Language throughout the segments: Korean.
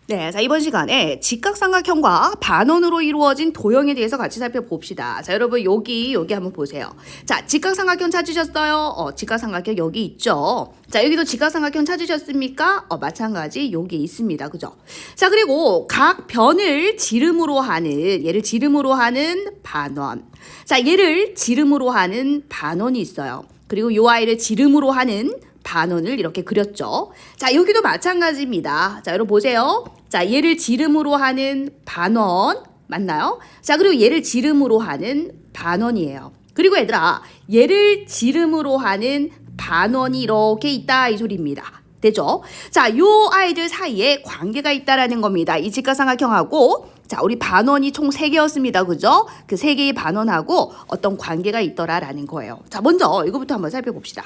네, 자, 이번 시간에 직각삼각형과 반원으로 이루어진 도형에 대해서 같이 살펴봅시다. 자, 여러분, 여기 한번 보세요. 자, 직각삼각형 찾으셨어요? 직각삼각형 여기 있죠? 자, 여기도 직각삼각형 찾으셨습니까? 마찬가지 여기 있습니다. 그죠? 자, 그리고 각 변을 지름으로 하는, 얘를 지름으로 하는 반원. 자, 얘를 지름으로 하는 반원이 있어요. 그리고 요 아이를 지름으로 하는 반원을 이렇게 그렸죠. 자, 여기도 마찬가지입니다. 자, 여러분 보세요. 자, 얘를 지름으로 하는 반원 맞나요? 자, 그리고 얘를 지름으로 하는 반원이에요. 그리고 얘들아, 얘를 지름으로 하는 반원이 이렇게 있다 이 소리입니다. 되죠? 자, 요 아이들 사이에 관계가 있다라는 겁니다. 이 직각삼각형하고 자, 우리 반원이 총 3개였습니다. 그죠? 그 3개의 반원하고 어떤 관계가 있더라라는 거예요. 자, 먼저 이거부터 한번 살펴봅시다.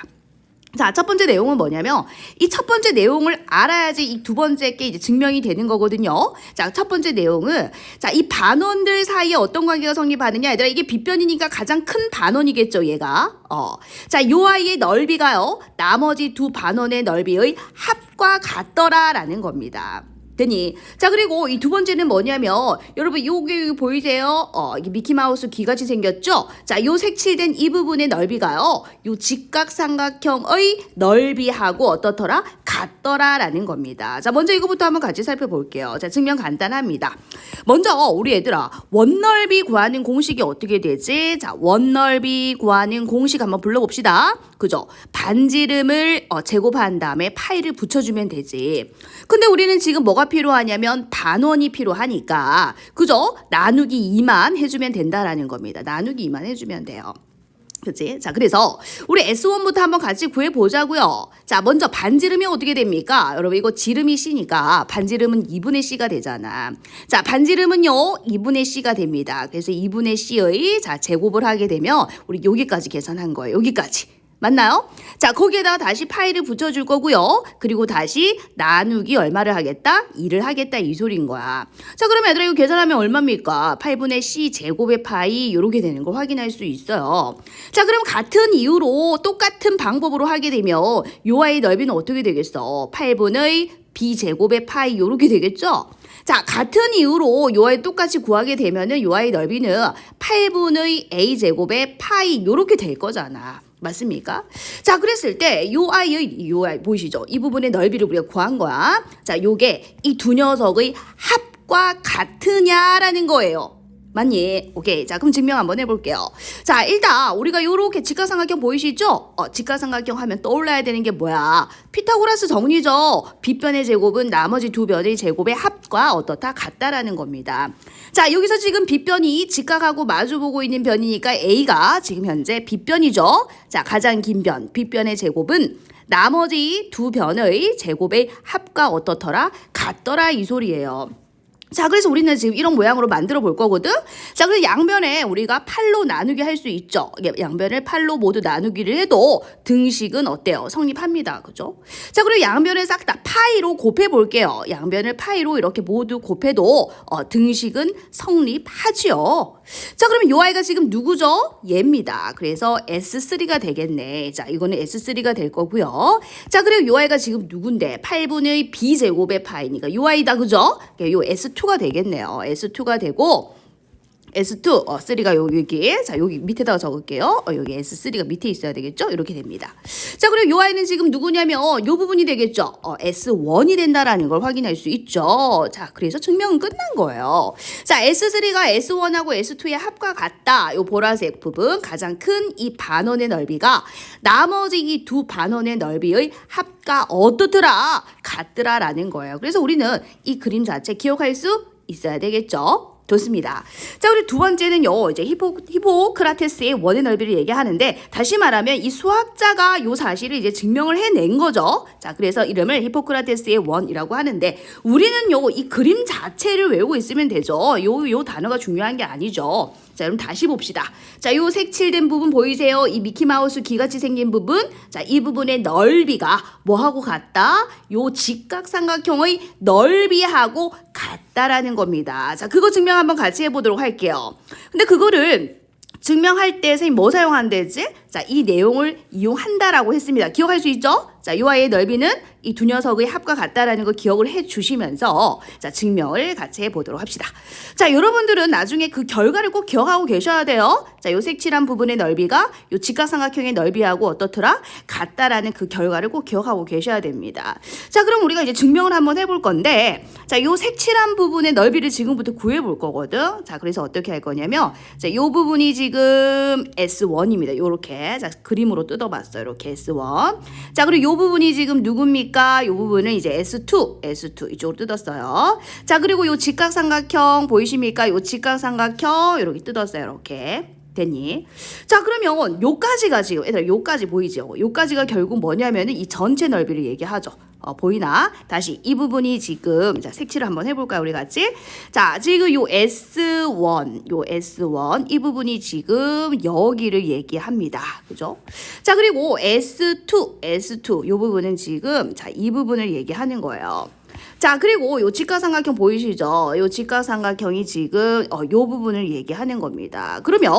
자, 첫 번째 내용은 뭐냐면 이 첫 번째 내용을 알아야지 이 두 번째 게 이제 증명이 되는 거거든요. 자, 첫 번째 내용은 자, 이 반원들 사이에 어떤 관계가 성립하느냐. 얘들아, 이게 빗변이니까 가장 큰 반원이겠죠, 얘가. 자, 요 아이의 넓이가요. 나머지 두 반원의 넓이의 합과 같더라라는 겁니다. 되니. 자, 그리고 이 두 번째는 뭐냐면 여러분 여기 보이세요? 이게 미키마우스 귀같이 생겼죠? 자, 요 색칠된 이 부분의 넓이가요. 요 직각삼각형의 넓이하고 어떻더라? 같더라라는 겁니다. 자, 먼저 이거부터 한번 같이 살펴볼게요. 자, 증명 간단합니다. 먼저 우리 얘들아, 원넓이 구하는 공식이 어떻게 되지? 자, 원넓이 구하는 공식 한번 불러봅시다. 그죠? 반지름을 제곱한 다음에 파이를 붙여주면 되지. 근데 우리는 지금 뭐가 필요하냐면 반원이 필요하니까 그죠? 나누기 2만 해주면 된다라는 겁니다. 나누기 2만 해주면 돼요. 그치? 자, 그래서 우리 S1부터 한번 같이 구해보자고요. 자, 먼저 반지름이 어떻게 됩니까? 여러분 이거 지름이 C니까 반지름은 2분의 C가 되잖아. 자, 반지름은요 2분의 C가 됩니다. 그래서 2분의 C의 자 제곱을 하게 되면 우리 여기까지 계산한 거예요. 여기까지. 맞나요? 자, 거기에다가 다시 파이를 붙여줄 거고요. 그리고 다시 나누기 얼마를 하겠다? 2를 하겠다 이 소리인 거야. 자, 그러면 얘들아 이거 계산하면 얼마입니까? 8분의 C 제곱의 파이 이렇게 되는 걸 확인할 수 있어요. 자, 그럼 같은 이유로 똑같은 방법으로 하게 되면 요 아이의 넓이는 어떻게 되겠어? 8분의 B 제곱의 파이 이렇게 되겠죠? 자, 같은 이유로 요 아이 똑같이 구하게 되면은 요 아이 넓이는 8분의 A 제곱의 파이 이렇게 될 거잖아. 맞습니까? 자, 그랬을 때 요 아이 보이시죠? 이 부분의 넓이를 우리가 구한 거야. 자, 요게 이 두 녀석의 합과 같으냐라는 거예요. 맞니? 오케이. 자, 그럼 증명 한번 해볼게요. 자, 일단 우리가 요렇게 직각삼각형 보이시죠? 직각삼각형 하면 떠올라야 되는 게 뭐야? 피타고라스 정리죠. 빗변의 제곱은 나머지 두 변의 제곱의 합과 어떻다? 같다라는 겁니다. 자, 여기서 지금 빗변이 직각하고 마주보고 있는 변이니까 A가 지금 현재 빗변이죠. 자, 가장 긴 변, 빗변의 제곱은 나머지 두 변의 제곱의 합과 어떻더라? 같더라 이 소리예요. 자, 그래서 우리는 지금 이런 모양으로 만들어 볼 거거든? 자, 그래서 양변에 우리가 8로 나누기 할 수 있죠. 양변을 8로 모두 나누기를 해도 등식은 어때요? 성립합니다. 그죠? 자, 그리고 양변을 싹 다 파이로 곱해 볼게요. 양변을 파이로 이렇게 모두 곱해도 등식은 성립하지요. 자, 그러면 요 아이가 지금 누구죠? 얘입니다. 그래서 S3가 되겠네. 자, 이거는 S3가 될 거고요. 자, 그리고 요 아이가 지금 누군데? 8분의 B제곱의 파이니까 요 아이다. 그죠? 요 S2가 되겠네요. S2가 되고 S2, 3가 여기, 자, 여기 밑에다가 적을게요. 여기 S3가 밑에 있어야 되겠죠? 이렇게 됩니다. 자, 그리고 요 아이는 지금 누구냐면, 요 부분이 되겠죠? S1이 된다라는 걸 확인할 수 있죠. 자, 그래서 증명은 끝난 거예요. 자, S3가 S1하고 S2의 합과 같다. 요 보라색 부분, 가장 큰 이 반원의 넓이가 나머지 이 두 반원의 넓이의 합과 어떻더라? 같더라라는 거예요. 그래서 우리는 이 그림 자체 기억할 수 있어야 되겠죠? 좋습니다. 자, 우리 두 번째는요, 이제 히포크라테스의 원의 넓이를 얘기하는데, 다시 말하면 이 수학자가 요 사실을 이제 증명을 해낸 거죠. 자, 그래서 이름을 히포크라테스의 원이라고 하는데, 우리는요, 이 그림 자체를 외우고 있으면 되죠. 요 단어가 중요한 게 아니죠. 자, 그럼 다시 봅시다. 자, 요 색칠된 부분 보이세요? 이 미키마우스 귀같이 생긴 부분. 자, 이 부분의 넓이가 뭐하고 같다? 요 직각삼각형의 넓이하고 같다라는 겁니다. 자, 그거 증명 한번 같이 해보도록 할게요. 근데 그거를 증명할 때 선생님 뭐 사용한대지? 자, 이 내용을 이용한다라고 했습니다. 기억할 수 있죠? 자, 요 아이의 넓이는 이 두 녀석의 합과 같다라는 거 기억을 해 주시면서 자, 증명을 같이 해보도록 합시다. 자, 여러분들은 나중에 그 결과를 꼭 기억하고 계셔야 돼요. 자, 요 색칠한 부분의 넓이가 요 직각삼각형의 넓이하고 어떻더라? 같다라는 그 결과를 꼭 기억하고 계셔야 됩니다. 자, 그럼 우리가 이제 증명을 한번 해볼 건데 자, 요 색칠한 부분의 넓이를 지금부터 구해볼 거거든. 자, 그래서 어떻게 할 거냐면 자, 요 부분이 지금 S1입니다. 요렇게 자, 그림으로 뜯어봤어요. 이렇게 S1. 자, 그리고 요 부분이 지금 누굽니까? 요 부분은 이제 S2 이쪽으로 뜯었어요. 자, 그리고 요 직각삼각형 보이십니까? 요 직각삼각형 이렇게 뜯었어요. 이렇게. 됐니? 자, 그러면 요까지가 지금 얘들아 요까지 보이죠? 요까지가 결국 뭐냐면은 이 전체 넓이를 얘기하죠. 보이나? 다시 이 부분이 지금 자, 색칠을 한번 해볼까요? 우리 같이? 자, 지금 요 S1 이 부분이 지금 여기를 얘기합니다. 그죠? 자, 그리고 S2 요 부분은 지금 자, 이 부분을 얘기하는 거예요. 자, 그리고 요 직각삼각형 보이시죠? 요 직각삼각형이 지금 요 부분을 얘기하는 겁니다. 그러면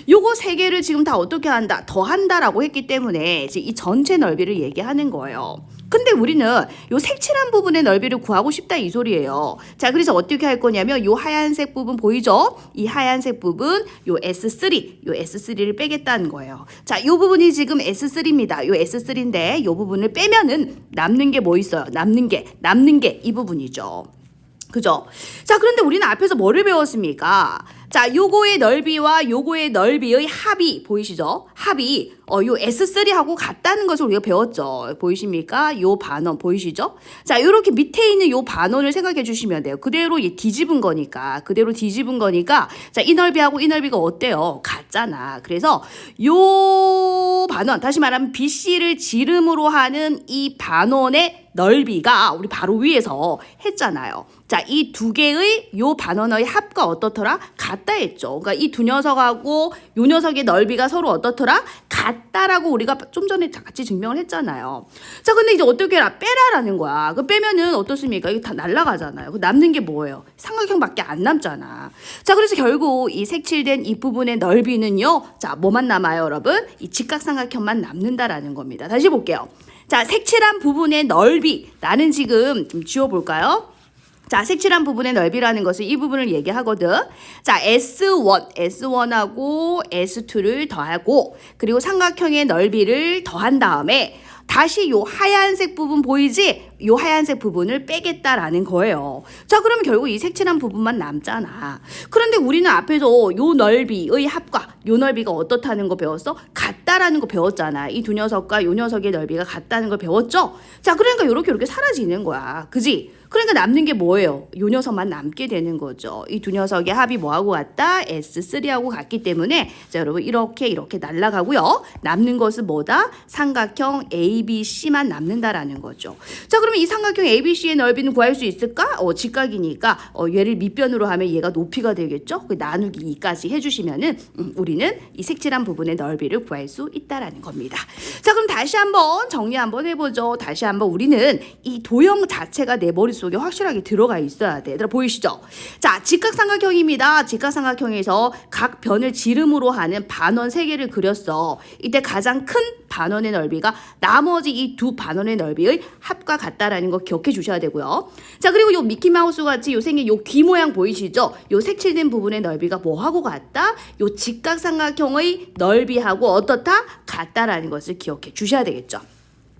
요거 세 개를 지금 다 어떻게 한다? 더한다라고 했기 때문에 지금 이 전체 넓이를 얘기하는 거예요. 근데 우리는 요 색칠한 부분의 넓이를 구하고 싶다 이 소리예요. 자, 그래서 어떻게 할 거냐면 요 하얀색 부분 보이죠? 이 하얀색 부분 요 S3를 빼겠다는 거예요. 자, 요 부분이 지금 S3입니다. 요 S3인데 요 부분을 빼면은 남는 게 뭐 있어요? 남는 게 이 부분이죠. 그죠? 자, 그런데 우리는 앞에서 뭐를 배웠습니까? 자, 요거의 넓이와 요거의 넓이의 합이 보이시죠? 합이 요 S3하고 같다는 것을 우리가 배웠죠. 보이십니까? 요 반원 보이시죠? 자, 요렇게 밑에 있는 요 반원을 생각해 주시면 돼요. 그대로 뒤집은 거니까. 자, 이 넓이하고 이 넓이가 어때요? 같잖아. 그래서 요 반원, 다시 말하면 BC를 지름으로 하는 이 반원의 넓이가 우리 바로 위에서 했잖아요. 자, 이 두 개의 요 반원의 합과 어떻더라? 같다 했죠. 그러니까 이 두 녀석하고 요 녀석의 넓이가 서로 어떻더라? 같다라고 우리가 좀 전에 같이 증명을 했잖아요. 자, 근데 이제 어떻게 해라? 빼라라는 거야. 그 빼면은 어떻습니까? 이거 다 날아가잖아요. 그 남는 게 뭐예요? 삼각형밖에 안 남잖아. 자, 그래서 결국 이 색칠된 이 부분의 넓이는요. 자, 뭐만 남아요, 여러분? 이 직각삼각형만 남는다라는 겁니다. 다시 볼게요. 자, 색칠한 부분의 넓이. 나는 지금 좀 지워볼까요? 자, 색칠한 부분의 넓이라는 것은 이 부분을 얘기하거든. 자, S1하고 S2를 더하고 그리고 삼각형의 넓이를 더한 다음에 다시 요 하얀색 부분 보이지? 요 하얀색 부분을 빼겠다라는 거예요. 자, 그러면 결국 이 색칠한 부분만 남잖아. 그런데 우리는 앞에서 요 넓이의 합과 요 넓이가 어떻다는 거 배웠어? 같다라는 거 배웠잖아. 이 두 녀석과 요 녀석의 넓이가 같다는 걸 배웠죠? 자, 그러니까 요렇게 사라지는 거야. 그지? 그러니까 남는 게 뭐예요? 요 녀석만 남게 되는 거죠. 이 두 녀석의 합이 뭐하고 같다? S3하고 같기 때문에 자, 여러분 이렇게 날아가고요. 남는 것은 뭐다? 삼각형 ABC만 남는다라는 거죠. 자, 그러면 이 삼각형 ABC의 넓이는 구할 수 있을까? 직각이니까 얘를 밑변으로 하면 얘가 높이가 되겠죠? 그 나누기 2까지 해주시면은 우리는 이 색칠한 부분의 넓이를 구할 수 있다라는 겁니다. 자, 그럼 다시 한번 정리 한번 해보죠. 다시 한번 우리는 이 도형 자체가 내 머릿속에 확실하게 들어가 있어야 돼. 얘들아 보이시죠? 자, 직각삼각형입니다. 직각삼각형에서 각 변을 지름으로 하는 반원 3개를 그렸어. 이때 가장 큰 반원의 넓이가 나머지 이 두 반원의 넓이의 합과 같다라는 거 기억해 주셔야 되고요. 자, 그리고 요 미키마우스 같이 요 생긴 요 귀 모양 보이시죠? 요 색칠된 부분의 넓이가 뭐하고 같다? 요 직각삼각형의 넓이하고 어떻다? 같다라는 것을 기억해 주셔야 되겠죠.